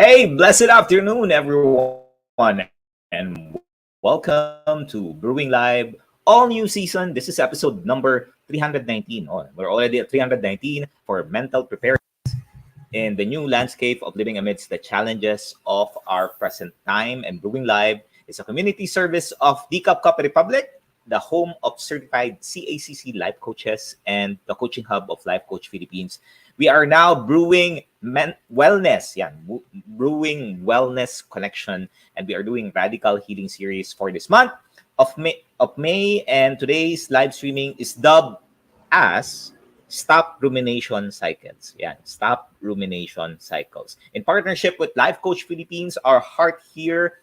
Hey, blessed afternoon, everyone, and welcome to Brewing Live, all new season. This is episode number 319. Oh, we're already at 319 for mental preparedness in the new landscape of living amidst the challenges of our present time. And Brewing Live is a community service of Coffee Republic, the home of certified CACC life coaches and the coaching hub of Life Coach Philippines. We are now wellness, yeah, brewing wellness connection, and we are doing radical healing series for this month of May. And today's live streaming is dubbed as Stop Rumination Cycles. Yeah, Stop Rumination Cycles. In partnership with Life Coach Philippines, our heart here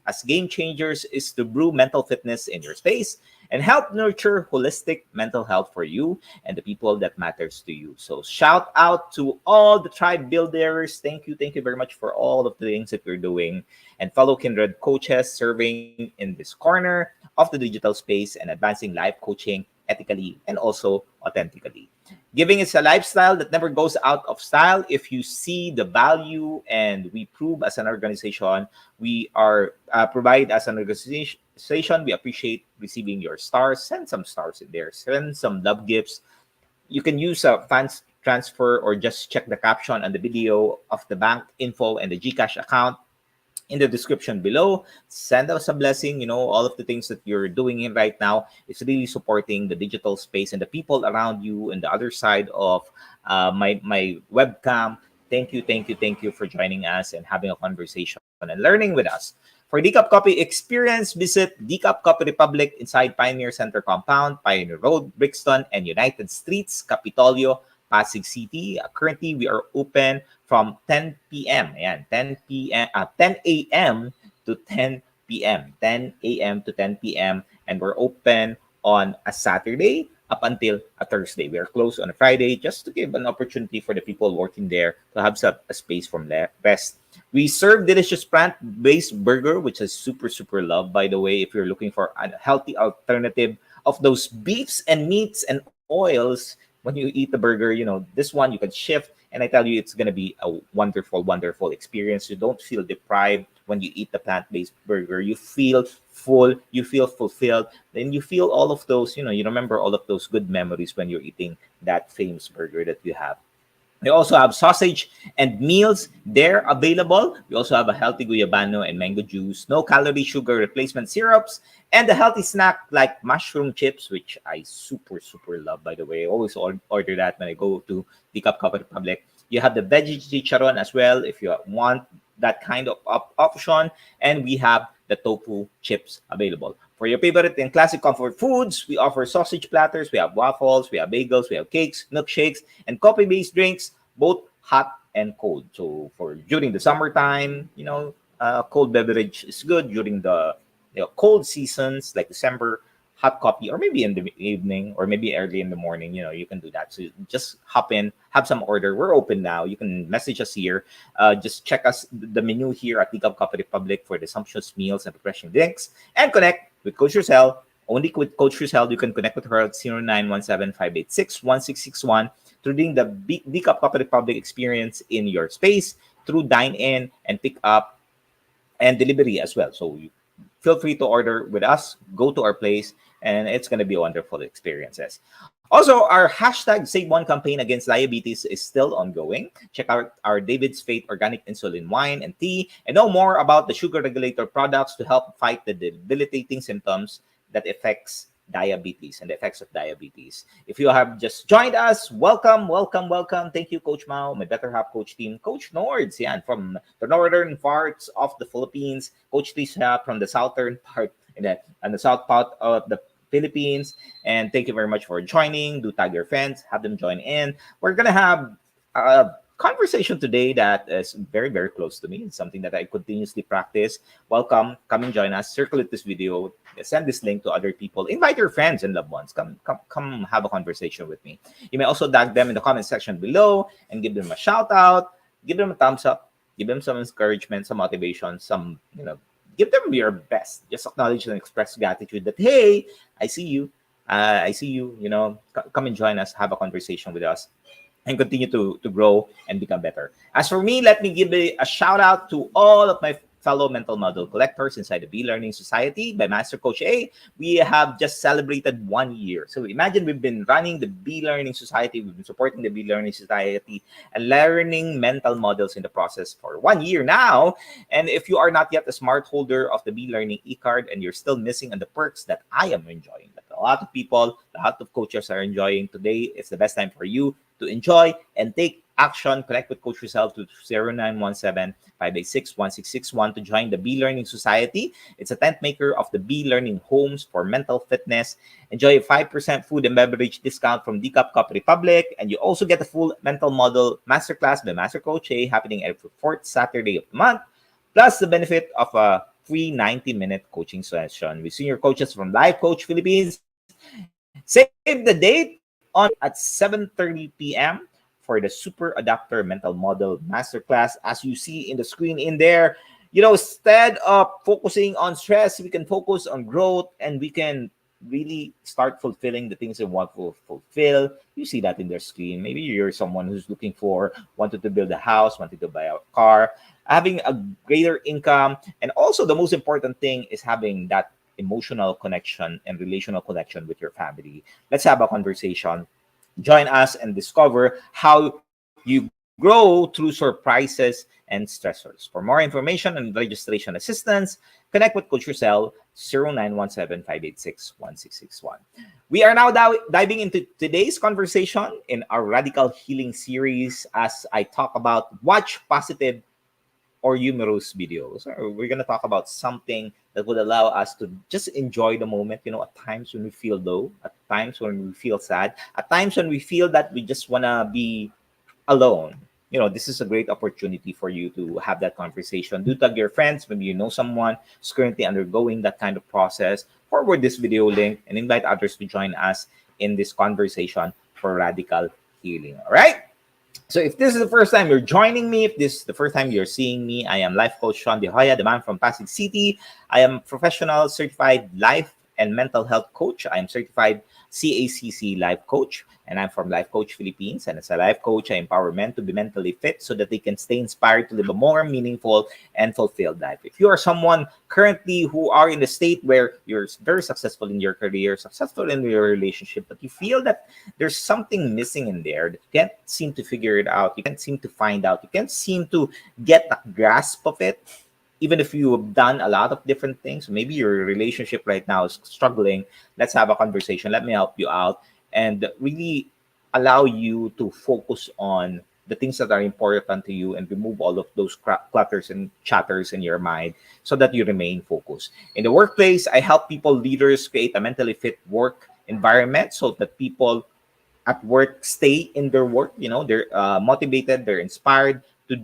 as game changers is to brew mental fitness in your space and help nurture holistic mental health for you and the people that matters to you. So shout out to all the tribe builders. Thank you very much for all of the things that you're doing, and fellow kindred coaches serving in this corner of the digital space and advancing life coaching ethically and also authentically. Giving is a lifestyle that never goes out of style. If you see the value, and we prove as an organization, we are provide as an organization, we appreciate receiving your stars. Send some stars in there. Send some love gifts. You can use a funds transfer or just check the caption and the video of the bank info and the GCash account in the description below. Send us a blessing. All of the things that you're doing in right now is really supporting the digital space and the people around you and the other side of my webcam. Thank you for joining us and having a conversation and learning with us. For Decap Coffee experience, visit Decap Coffee Republic inside Pioneer Center Compound, Pioneer Road, Brixton, and United Streets, Capitolio, Pasig City. Currently, we are open from 10 p.m. Ayan, 10 p.m. 10 a.m. to 10 p.m. 10 a.m. to 10 p.m. And we're open on a Saturday up until a Thursday. We are closed on a Friday just to give an opportunity for the people working there to have a space from rest. We serve delicious plant-based burger, which is super loved, by the way. If you're looking for a healthy alternative of those beefs and meats and oils, when you eat the burger, this one you can shift. And I tell you, it's going to be a wonderful experience. You don't feel deprived when you eat the plant-based burger. You feel full, you feel fulfilled. Then you feel all of those, you remember all of those good memories when you're eating that famous burger that you have. We also have sausage and meals there available. We also have a healthy guyabano and mango juice, no calorie sugar replacement syrups, and a healthy snack like mushroom chips, which I super love, by the way. I always order that when I go to the Coffee Republic. You have the veggie chicharron as well if you want that kind of option. And we have the tofu chips available. For your favorite and classic comfort foods, we offer sausage platters, we have waffles, we have bagels, we have cakes, milkshakes, and coffee-based drinks, both hot and cold. So for during the summertime, cold beverage is good. During the cold seasons like December, hot coffee, or maybe in the evening, or maybe early in the morning, you can do that. So just hop in, have some order. We're open now. You can message us here. Just check the menu here at the Coffee Republic for the sumptuous meals and refreshing drinks, and connect with Coach Rezzhel. Only with Coach Rezzhel, you can connect with her at 0917-586-1661 through doing the Decap Coffee Republic experience in your space through dine-in and pick up and delivery as well. So feel free to order with us, go to our place, and it's going to be wonderful experiences. Also, our hashtag Save One campaign against diabetes is still ongoing. Check out our David's Faith Organic Insulin Wine and Tea and know more about the sugar regulator products to help fight the debilitating symptoms that affects diabetes and the effects of diabetes. If you have just joined us, welcome. Thank you, Coach Mao, my Better Half Coach team, Coach Nords, yeah, from the northern parts of the Philippines, Coach Lisa from the southern part and the south part of the Philippines. And thank you very much for joining. Do tag your friends, have them join in. We're gonna have a conversation today that is very close to me. It's something that I continuously practice. Welcome, come and join us. Circulate this video, send this link to other people, invite your friends and loved ones. Come have a conversation with me. You may also tag them in the comment section below and give them a shout out, give them a thumbs up, give them some encouragement, some motivation, some give them your best. Just acknowledge and express gratitude that, hey, I see you. Come and join us, have a conversation with us. and continue to grow and become better. As for me, let me give a shout out to all of my fellow mental model collectors inside the Be Learning Society by Master Coach A. We have just celebrated 1 year. So imagine we've been running the Be Learning Society, we've been supporting the Be Learning Society and learning mental models in the process for 1 year now. And if you are not yet a smart holder of the Be Learning e-card and you're still missing on the perks that I am enjoying, that a lot of people, a lot of coaches are enjoying today, it's the best time for you to enjoy and take action. Connect with Coach Rezzhel to 0917-586-1661 to join the Be Learning Society. It's a tent maker of the Be Learning Homes for mental fitness. Enjoy a 5% food and beverage discount from Decaf Cup Republic. And you also get a full mental model masterclass by Master Coach A happening every fourth Saturday of the month. Plus the benefit of a free 90-minute coaching session with senior coaches from Life Coach Philippines. Save the date on at 7:30 p.m. for the Super Adapter Mental Model Masterclass. As you see in the screen in there, instead of focusing on stress, we can focus on growth and we can really start fulfilling the things we want to fulfill. You see that in their screen. Maybe you're someone who's wanted to build a house, wanted to buy a car, having a greater income. And also the most important thing is having that emotional connection and relational connection with your family. Let's have a conversation. Join us and discover how you grow through surprises and stressors. For more information and registration assistance, connect with Coach Rezzhel 0917-586-1661. We are now diving into today's conversation in our Radical Healing series as I talk about watch positive or humorous videos. We're going to talk about something that would allow us to just enjoy the moment, at times when we feel low, at times when we feel sad, at times when we feel that we just want to be alone. This is a great opportunity for you to have that conversation. Do tag your friends. Maybe you know someone who's currently undergoing that kind of process. Forward this video link and invite others to join us in this conversation for radical healing. All right? So if this is the first time you're joining me, if this is the first time you're seeing me, I am Life Coach Shaun, Joya, the man from Pasig City. I am professional certified life and mental health coach. I am certified CACC life coach, and I'm from Life Coach Philippines. And as a life coach, I empower men to be mentally fit so that they can stay inspired to live a more meaningful and fulfilled life. If you are someone currently who are in the state where you're very successful in your career, successful in your relationship, but you feel that there's something missing in there, that you can't seem to figure it out, you can't seem to find out, you can't seem to get a grasp of it, even if you have done a lot of different things, maybe your relationship right now is struggling, let's have a conversation. Let me help you out and really allow you to focus on the things that are important to you and remove all of those clutters and chatters in your mind so that you remain focused. In the workplace, I help people, leaders, create a mentally fit work environment so that people at work stay in their work. They're motivated, they're inspired to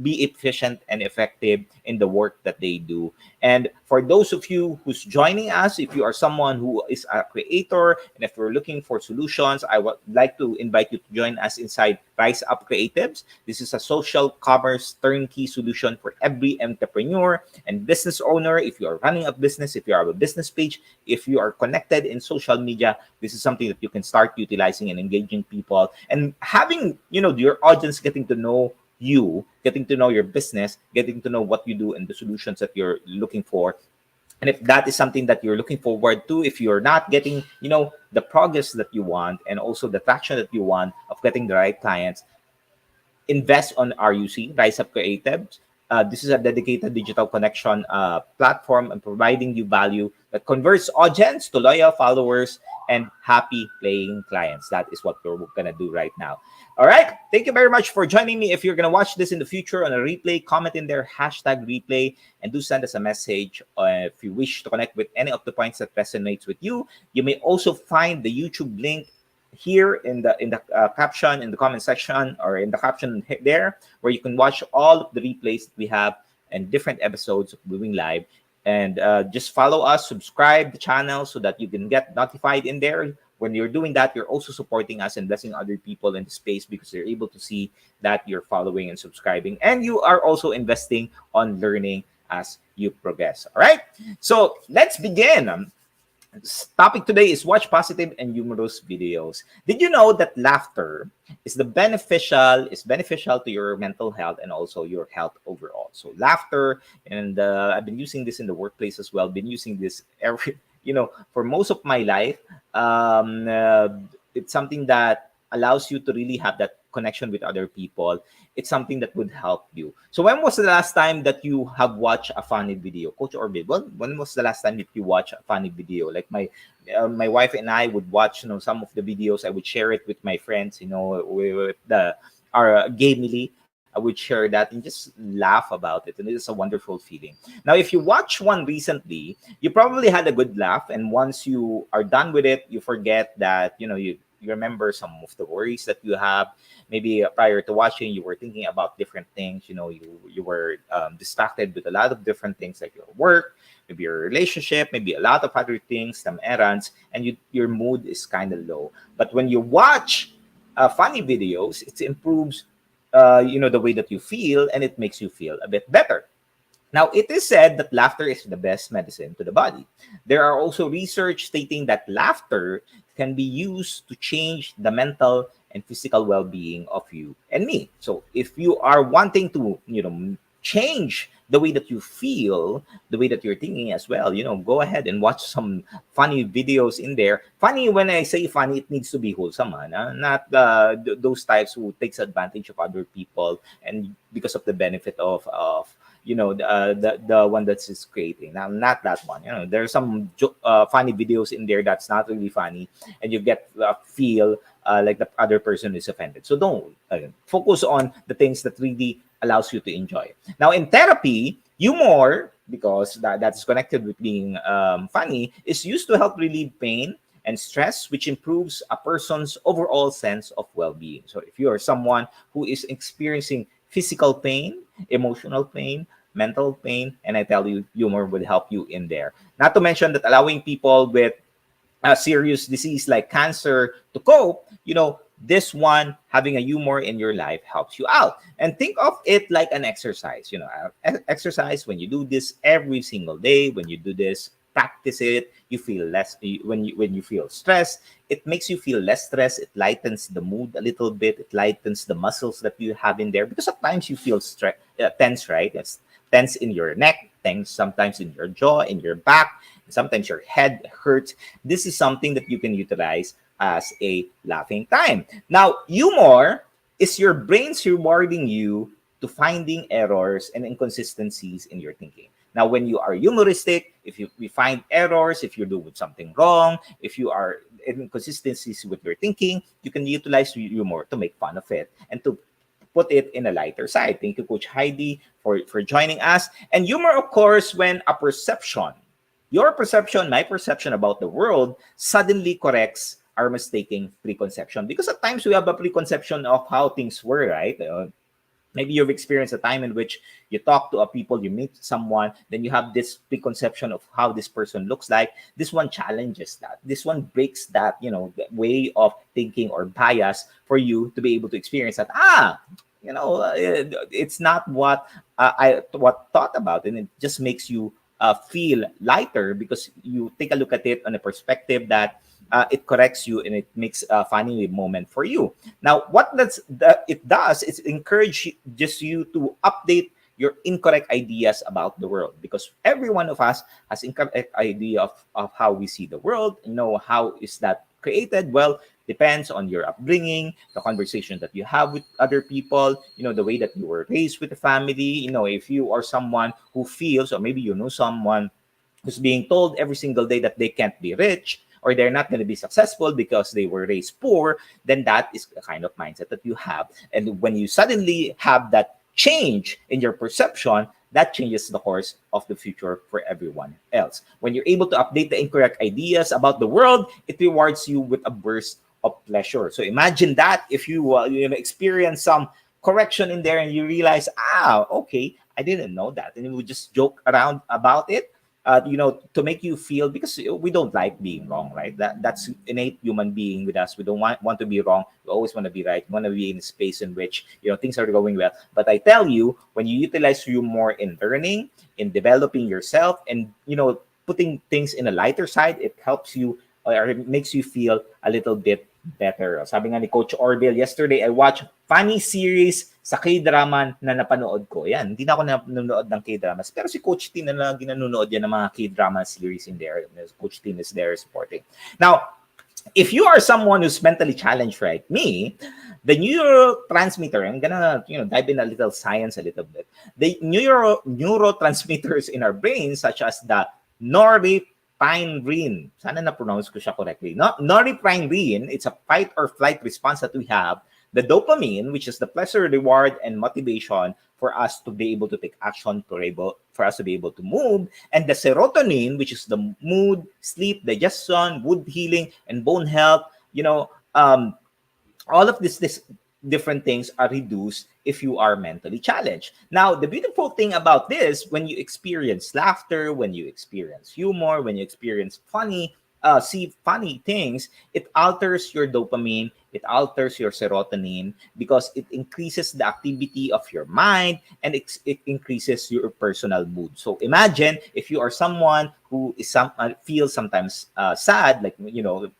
be efficient and effective in the work that they do. And for those of you who's joining us, if you are someone who is a creator and if you're looking for solutions, I would like to invite you to join us inside Rise Up Creatives. This is a social commerce turnkey solution for every entrepreneur and business owner. If you are running a business, if you have a business page, if you are connected in social media, this is something that you can start utilizing and engaging people and having, your audience getting to know you, getting to know your business, getting to know what you do and the solutions that you're looking for. And if that is something that you're looking forward to, if you're not getting, the progress that you want and also the traction that you want of getting the right clients, invest on RUC, Rise Up Creatives. This is a dedicated digital connection platform and providing you value that converts audience to loyal followers and happy playing clients. That is what we're going to do right now. All right. Thank you very much for joining me. If you're going to watch this in the future on a replay, comment in there, #replay, and do send us a message if you wish to connect with any of the points that resonates with you. You may also find the YouTube link here in the caption, in the comment section, or in the caption there, where you can watch all of the replays that we have and different episodes of Brewing Live. And just follow us, subscribe the channel so that you can get notified in there. When you're doing that, you're also supporting us and blessing other people in the space because they're able to see that you're following and subscribing. And you are also investing on learning as you progress. All right. So let's begin. Topic today is watch positive and humorous videos. Did you know that laughter is beneficial to your mental health and also your health overall? So laughter, and I've been using this in the workplace as well. Been using this every for most of my life. It's something that allows you to really have that connection with other people. It's something that would help you. So when was the last time that you have watched a funny video, Coach Orbit? When was the last time that you watched a funny video? Like my wife and I would watch, some of the videos. I would share it with my friends, with the our gay Millie. I would share that and just laugh about it, and it is a wonderful feeling. Now, if you watch one recently, you probably had a good laugh, and once you are done with it, you forget that you remember some of the worries that you have. Maybe prior to watching, you were thinking about different things. You were distracted with a lot of different things like your work, maybe your relationship, maybe a lot of other things, some errands, and your mood is kind of low. But when you watch funny videos, it improves the way that you feel, and it makes you feel a bit better. Now, it is said that laughter is the best medicine to the body. There are also research stating that laughter can be used to change the mental and physical well-being of you and me. So, if you are wanting to, change the way that you feel, the way that you're thinking as well, go ahead and watch some funny videos in there. Funny, when I say funny, it needs to be wholesome, not those types who takes advantage of other people and because of the benefit of the one that's is creating. Now, not that one. There's some funny videos in there that's not really funny, and you get feel like the other person is offended. So don't focus on the things that really allows you to enjoy. Now, in therapy, humor, because that's connected with being funny, is used to help relieve pain and stress, which improves a person's overall sense of well-being. So if you are someone who is experiencing physical pain, emotional pain, mental pain, and I tell you, humor will help you in there. Not to mention that allowing people with a serious disease like cancer to cope, this one, having a humor in your life helps you out. And think of it like an exercise. Exercise, when you do this every single day, when you do this, practice it, you feel less. When you feel stressed, it makes you feel less stressed. It lightens the mood a little bit. It lightens the muscles that you have in there, because sometimes you feel tense, right? It's tense in your neck, tense sometimes in your jaw, in your back, sometimes your head hurts. This is something that you can utilize as a laughing time. Now, humor is your brain's rewarding you to finding errors and inconsistencies in your thinking. Now, when you are humoristic, if we find errors, if you're doing something wrong, if you are inconsistencies with your thinking, you can utilize humor to make fun of it and to put it in a lighter side. Thank you, Coach Heidi, for joining us. And humor occurs when your perception, my perception about the world suddenly corrects our mistaken preconception. Because at times we have a preconception of how things were, right? Maybe you've experienced a time in which you talk to a people, you meet someone, then you have this preconception of how this person looks like. This one challenges that. This one breaks that, the way of thinking or bias for you to be able to experience that. It's not what I thought about, and it just makes you feel lighter because you take a look at it on a perspective that it corrects you and it makes a funny moment for you. Now, what it does is encourages you to update your incorrect ideas about the world, because every one of us has incorrect idea of how we see the world. How is that created? Well, depends on your upbringing, the conversation that you have with other people, the way that you were raised with the family. If you are someone who feels, or maybe someone who's being told every single day that they can't be rich or they're not going to be successful because they were raised poor, then that is the kind of mindset that you have. And when you suddenly have that change in your perception, that changes the course of the future for everyone else. When you're able to update the incorrect ideas about the world, it rewards you with a burst of pleasure. So imagine that if you experience some correction in there and you realize, okay, I didn't know that, and you would just joke around about it, to make you feel, because we don't like being wrong, right? That's innate human being with us. We don't want to be wrong. We always want to be right. We want to be in a space in which things are going well. But I tell you, when you utilize humor in learning, in developing yourself, and putting things in a lighter side, it helps you or it makes you feel a little bit better. Sabi nga ni Coach Orville, yesterday I watched funny series sa K-drama na napanood ko. Yan, hindi na ako nanonood ng K-dramas. Pero si Coach Tin na lagi nanonood yan ng mga K-drama series in there. Coach Tin is there supporting. Now, if you are someone who's mentally challenged like me, the neurotransmitter, I'm gonna dive in a little science a little bit. The neurotransmitters in our brains, such as the norepinephrine, sana na-pronounce ko siya correctly. No, norepinephrine, it's a fight or flight response that we have. The dopamine, which is the pleasure, reward, and motivation for us to be able to take action, for us to be able to move. And the serotonin, which is the mood, sleep, digestion, wound healing, and bone health. All of this different things are reduced if you are mentally challenged. Now, the beautiful thing about this, when you experience laughter, when you experience humor, when you experience funny things, it alters your dopamine, it alters your serotonin because it increases the activity of your mind and it increases your personal mood. So imagine if you are someone who is feels sometimes sad, like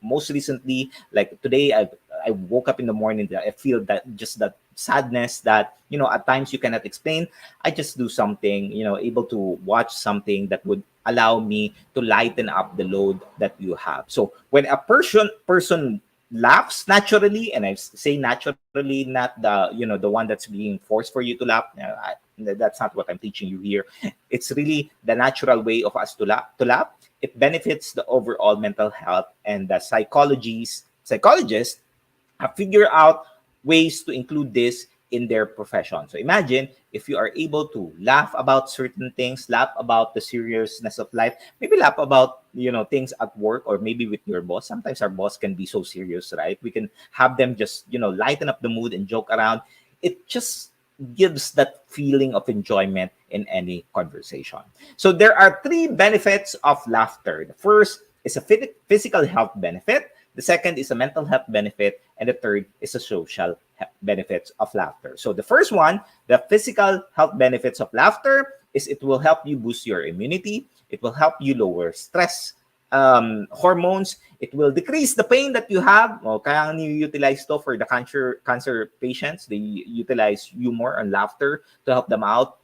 most recently, like today, I woke up in the morning, I feel that just that sadness that at times you cannot explain. I just do something, able to watch something that would allow me to lighten up the load that you have. So when a person laughs naturally, and I say naturally, not the one that's being forced for you to laugh. That's not what I'm teaching you here. It's really the natural way of us to laugh. It benefits the overall mental health, and the psychologists have figured out ways to include this in their profession. So imagine if you are able to laugh about certain things, laugh about the seriousness of life, maybe laugh about things at work or maybe with your boss. Sometimes our boss can be so serious, right? We can have them just lighten up the mood and joke around. It just gives that feeling of enjoyment in any conversation. So there are 3 benefits of laughter. The first is a physical health benefit. The second is a mental health benefit, and the third is a social benefits of laughter. So the first one, the physical health benefits of laughter, is it will help you boost your immunity. It will help you lower stress hormones. It will decrease the pain that you have. Kaya utilize to for the cancer patients. They utilize humor and laughter to help them out.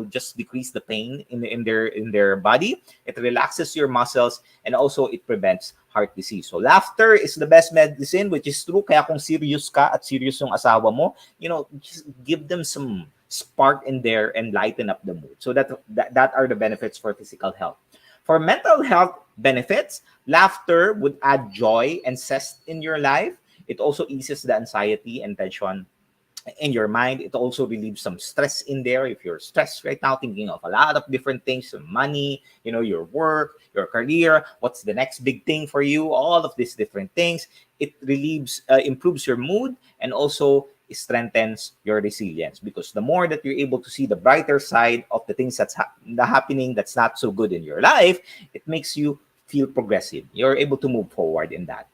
Just decrease the pain in their body. It relaxes your muscles, and also it prevents heart disease. So laughter is the best medicine, which is true. Kaya kung serious ka at serious yung asawa mo, just give them some spark in there and lighten up the mood. So that are the benefits for physical health. For mental health benefits, laughter would add joy and zest in your life. It also eases the anxiety and tension in your mind. It also relieves some stress in there. If you're stressed right now, thinking of a lot of different things, some money, your work, your career, what's the next big thing for you, all of these different things, it improves your mood, and also strengthens your resilience, because the more that you're able to see the brighter side of the things that's happening that's not so good in your life, it makes you feel progressive. You're able to move forward in that.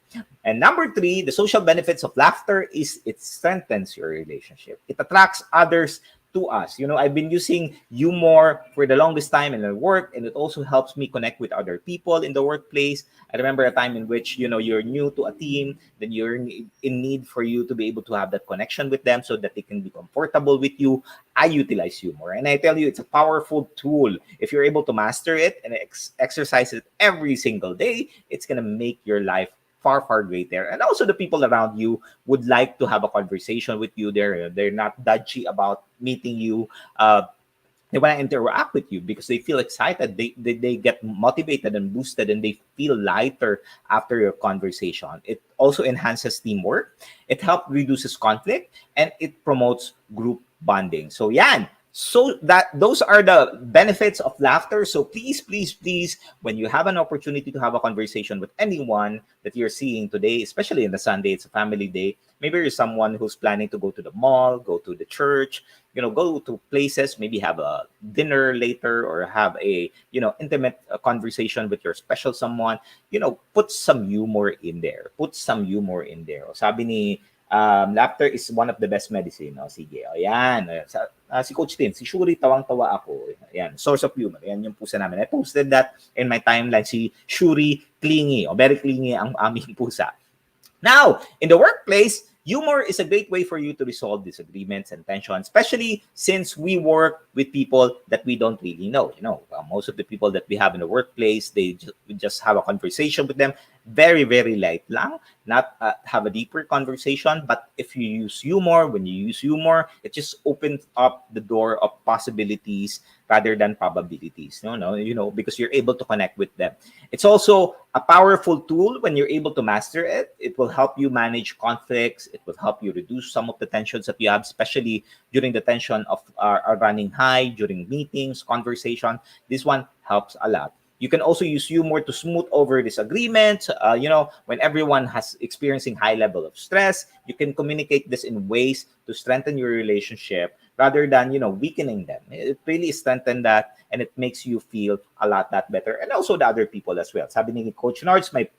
And number 3, the social benefits of laughter is it strengthens your relationship. It attracts others to us. I've been using humor for the longest time in my work, and it also helps me connect with other people in the workplace. I remember a time in which, you're new to a team, then you're in need for you to be able to have that connection with them so that they can be comfortable with you. I utilize humor, and I tell you, it's a powerful tool. If you're able to master it and exercise it every single day, it's going to make your life far, far greater. And also the people around you would like to have a conversation with you. They're not dodgy about meeting you. They want to interact with you because they feel excited. They get motivated and boosted, and they feel lighter after your conversation. It also enhances teamwork. It helps reduces conflict, and it promotes group bonding. So yan. So those are the benefits of laughter. So please, when you have an opportunity to have a conversation with anyone that you're seeing today, especially in the Sunday, it's a family day. Maybe you're someone who's planning to go to the mall, go to the church, go to places, maybe have a dinner later, or have a, intimate conversation with your special someone. Put some humor in there. Sabi ni Laughter is one of the best medicine. O, sige. O, yan. Si Coach Tim, si Shuri, tawang-tawa ako. Yan. Source of humor. Yan yung pusa namin. I posted that in my timeline. Si Shuri, clingy. O, very clingy ang aming pusa. Now, in the workplace, humor is a great way for you to resolve disagreements and tension, especially since we work with people that we don't really know. Most of the people that we have in the workplace, we just have a conversation with them, very, very light lang, not have a deeper conversation. But if you use humor, when you use humor, it just opens up the door of possibilities rather than probabilities. Because you're able to connect with them. It's also a powerful tool when you're able to master it. It will help you manage conflicts. It will help you reduce some of the tensions that you have, especially during the tension of running high, during meetings, conversation. This one helps a lot. You can also use humor to smooth over disagreements. When everyone has experiencing high level of stress, you can communicate this in ways to strengthen your relationship rather than, weakening them. It really strengthens that, and it makes you feel a lot that better. And also the other people as well. Sabi ni Coach Nords, may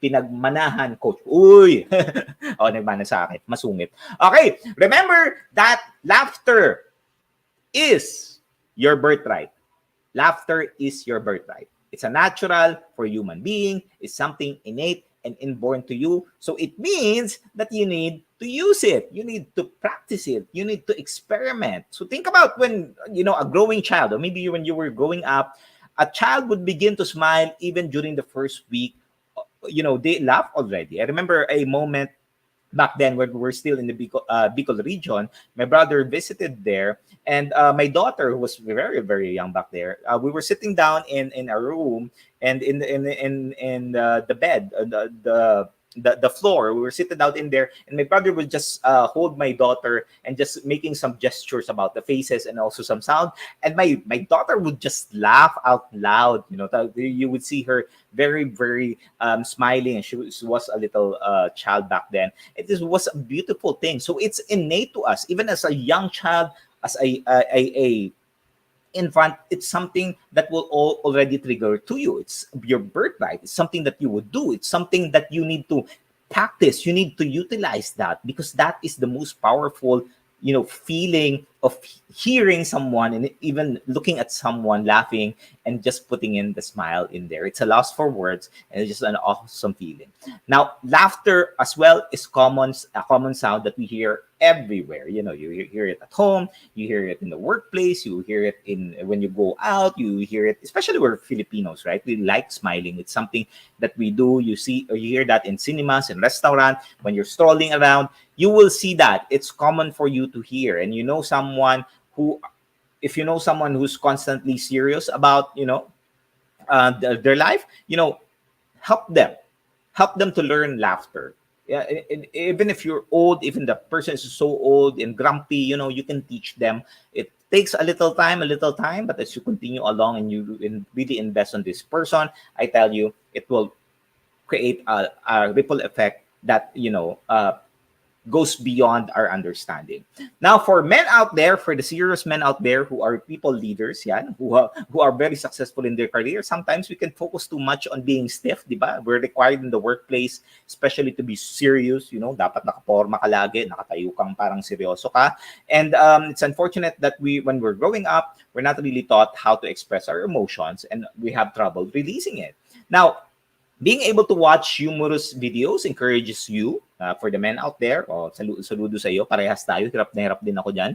pinagmanahan, Coach. Uy! Nagmana sa akin. Masungit. Okay, remember that laughter is your birthright. Laughter is your birthright. It's a natural for human being. It's something innate and inborn to you. So it means that you need to use it. You need to practice it. You need to experiment. So think about when, a growing child, or maybe when you were growing up, a child would begin to smile even during the first week. They laugh already. I remember a moment back then when we were still in the Bicol region. My brother visited there, and my daughter, who was very, very young back there, we were sitting down in a room, and in the bed, the floor, we were sitting down in there, and my brother would just hold my daughter and just making some gestures about the faces and also some sound, and my daughter would just laugh out loud. You would see her very, very smiling, and she was a little child back then. Was a beautiful thing. So it's innate to us, even as a young child, as a infant. It's something that will already trigger to you. It's your birthright. It's something that you would do. It's something that you need to practice. You need to utilize that, because that is the most powerful, feeling of hearing someone and even looking at someone laughing and just putting in the smile in there. It's a loss for words, and it's just an awesome feeling. Now, laughter as well is a common sound that we hear everywhere. You hear it at home, you hear it in the workplace, you hear it when you go out, you hear it, especially we're Filipinos, right? We like smiling. It's something that we do. You see, or you hear that in cinemas and restaurants. When you're strolling around, you will see that. It's common for you to hear. And if you know someone who's constantly serious about, their life, help them to learn laughter. Yeah, and even if you're old, even the person is so old and grumpy, you can teach them. It takes a little time, but as you continue along and you really invest on this person, I tell you, it will create a ripple effect that goes beyond our understanding. Now, for men out there, for the serious men out there who are people leaders, who are very successful in their career, sometimes we can focus too much on being stiff, di ba? We're required in the workplace, especially to be serious. Dapat nakaporma ka lagi, nakatayo kang parang seryoso ka. And it's unfortunate that when we're growing up, we're not really taught how to express our emotions, and we have trouble releasing it. Now, being able to watch humorous videos encourages you, for the men out there, saludo sa iyo, parehas tayo, hirap na hirap din ako dyan.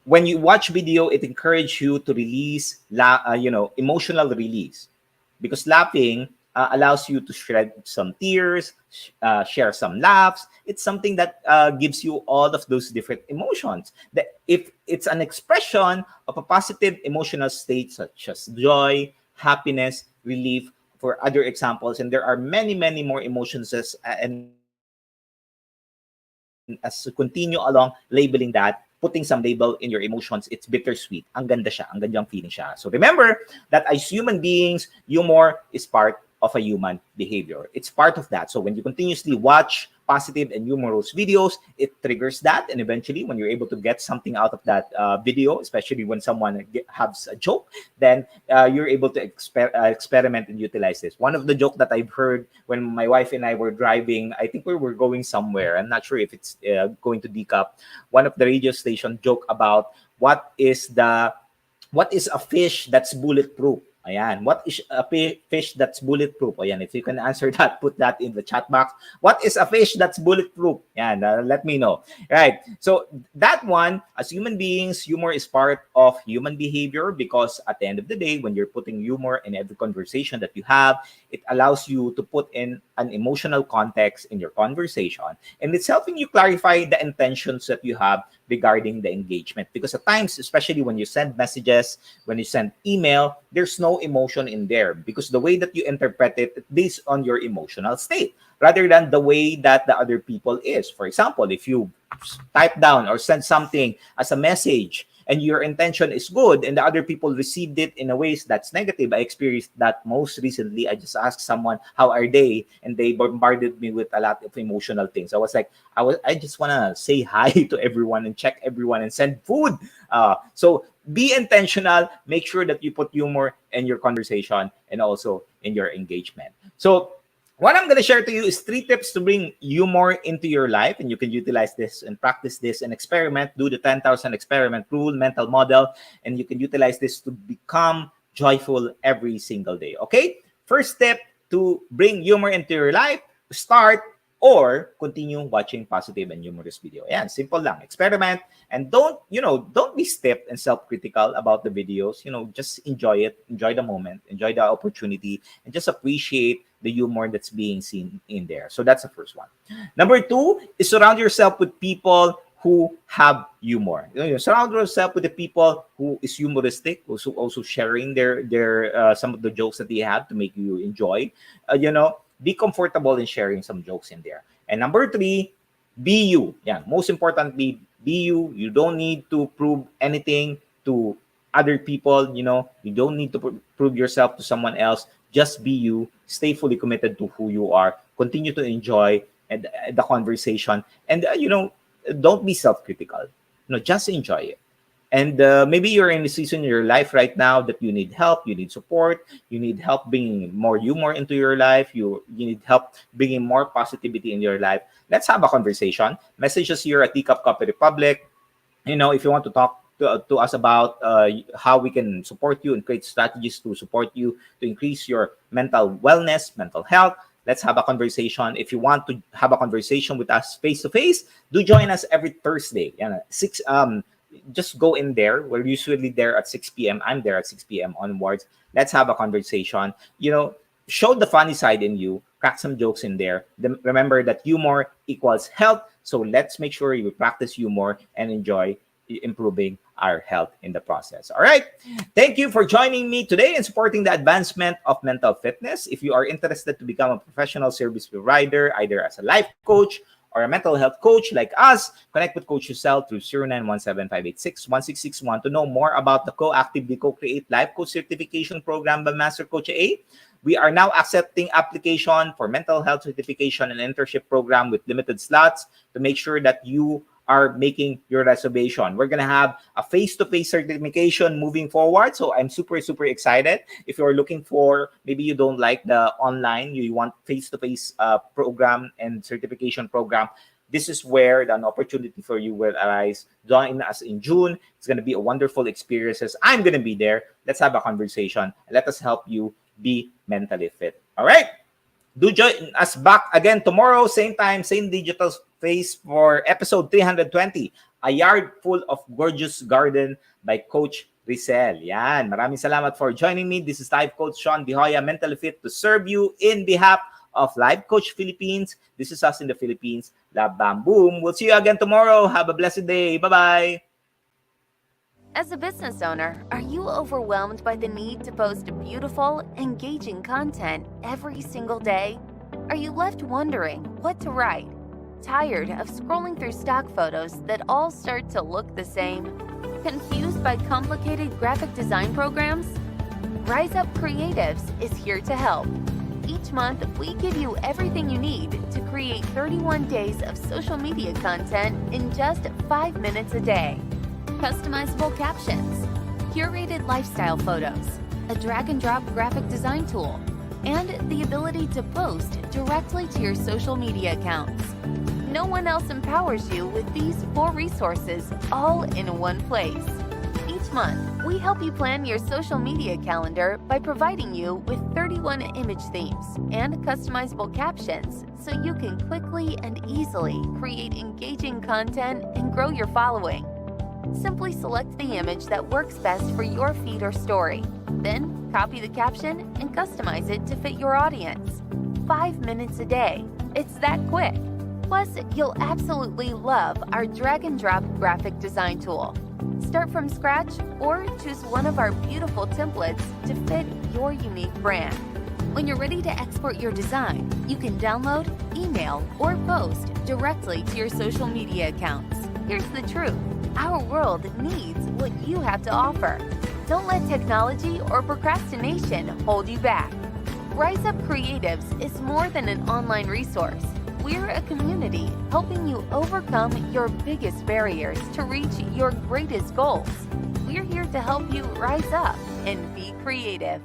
When you watch video, it encourages you to release, emotional release. Because laughing allows you to shed some tears, share some laughs. It's something that gives you all of those different emotions. If it's an expression of a positive emotional state such as joy, happiness, relief, for other examples, and there are many, many more emotions and as you continue along labeling that, putting some label in your emotions, it's bittersweet. Ang ganda siya, ang gandang feeling siya. So remember that as human beings, humor is part of a human behavior. It's part of that. So when you continuously watch positive and humorous videos, it triggers that. And eventually, when you're able to get something out of that video, especially when someone has a joke, then you're able to experiment and utilize this. One of the joke that I've heard when my wife and I were driving, I think we were going somewhere. I'm not sure if it's going to DCAP. One of the radio station joke about what is a fish that's bulletproof. Ayan. What is a fish that's bulletproof? Ayan. If you can answer that, put that in the chat box. What is a fish that's bulletproof? Ayan. Let me know. Right. So that one, as human beings, humor is part of human behavior because at the end of the day, when you're putting humor in every conversation that you have, it allows you to put in an emotional context in your conversation. And it's helping you clarify the intentions that you have regarding the engagement. Because at times, especially when you send messages, when you send email, there's no emotion in there because the way that you interpret it is based on your emotional state rather than the way that the other people is. For example, if you type down or send something as a message and your intention is good and the other people received it in a way that's negative. I experienced that most recently. I just asked someone, how are they? And they bombarded me with a lot of emotional things. I was like, I just want to say hi to everyone and check everyone and send food. So be intentional. Make sure that you put humor in your conversation and also in your engagement. So what I'm going to share to you is 3 tips to bring humor into your life, and you can utilize this and practice this and experiment, do the 10,000 experiment rule, mental model, and you can utilize this to become joyful every single day. Okay? First step to bring humor into your life, start or continue watching positive and humorous video. Ayan, simple lang. Experiment and don't be stiff and self-critical about the videos. Just enjoy it, enjoy the moment, enjoy the opportunity, and just appreciate the humor that's being seen in there. So that's the first one. Number 2 is surround yourself with people who have humor. Surround yourself with the people who is humoristic, also sharing their some of the jokes that they have to make you enjoy. Be comfortable in sharing some jokes in there. And number 3, be you. Yeah, most importantly, be you. You don't need to prove anything to other people. You don't need to prove yourself to someone else. Just be you. Stay fully committed to who you are. Continue to enjoy the conversation. And, don't be self-critical. Just enjoy it. And maybe you're in a season in your life right now that you need help, you need support, you need help bringing more humor into your life, you need help bringing more positivity in your life. Let's have a conversation. Message us here at TCAP Copy Republic. If you want to talk to us about how we can support you and create strategies to support you to increase your mental wellness, mental health, let's have a conversation. If you want to have a conversation with us face-to-face, do join us every Thursday. Just go in there. We're usually there at 6 p.m. I'm there at 6 p.m. onwards. Let's have a conversation. Show the funny side in you. Crack some jokes in there. Remember that humor equals health. So let's make sure you practice humor and enjoy improving our health in the process. All right. Thank you for joining me today and supporting the advancement of mental fitness. If you are interested to become a professional service provider, either as a life coach or a mental health coach like us, connect with Coach Rezzhel through 0917-586-1661 to know more about the Co-Actively Co-Create Life Coach Certification Program by Master Coach A. We are now accepting application for mental health certification and internship program with limited slots to make sure that you are making your reservation. We're going to have a face-to-face certification moving forward. So I'm super, super excited. If you're looking for, maybe you don't like the online, you want face-to-face program and certification program, this is where an opportunity for you will arise. Join us in June. It's going to be a wonderful experiences. I'm going to be there. Let's have a conversation. Let us help you be mentally fit. All right. Do join us back again tomorrow, same time, same digital space for episode 320, A Yard Full of Gorgeous Garden by Coach Rezzhel. Yan. Maraming salamat for joining me. This is Life Coach Shaun, mentally fit to serve you in behalf of Life Coach Philippines. This is us in the Philippines. Love, bam, boom. We'll see you again tomorrow. Have a blessed day. Bye-bye. As a business owner, are you overwhelmed by the need to post beautiful, engaging content every single day? Are you left wondering what to write? Tired of scrolling through stock photos that all start to look the same? Confused by complicated graphic design programs? Rise Up Creatives is here to help. Each month, we give you everything you need to create 31 days of social media content in just 5 minutes a day. Customizable captions, curated lifestyle photos, a drag-and-drop graphic design tool, and the ability to post directly to your social media accounts. No one else empowers you with these 4 resources all in one place. Each month, we help you plan your social media calendar by providing you with 31 image themes and customizable captions so you can quickly and easily create engaging content and grow your following. Simply select the image that works best for your feed or story. Then, copy the caption and customize it to fit your audience. 5 minutes a day. It's that quick. Plus, you'll absolutely love our drag-and-drop graphic design tool. Start from scratch or choose one of our beautiful templates to fit your unique brand. When you're ready to export your design, you can download, email, or post directly to your social media accounts. Here's the truth. Our world needs what you have to offer. Don't let technology or procrastination hold you back. Rise Up Creatives is more than an online resource. We're a community helping you overcome your biggest barriers to reach your greatest goals. We're here to help you rise up and be creative.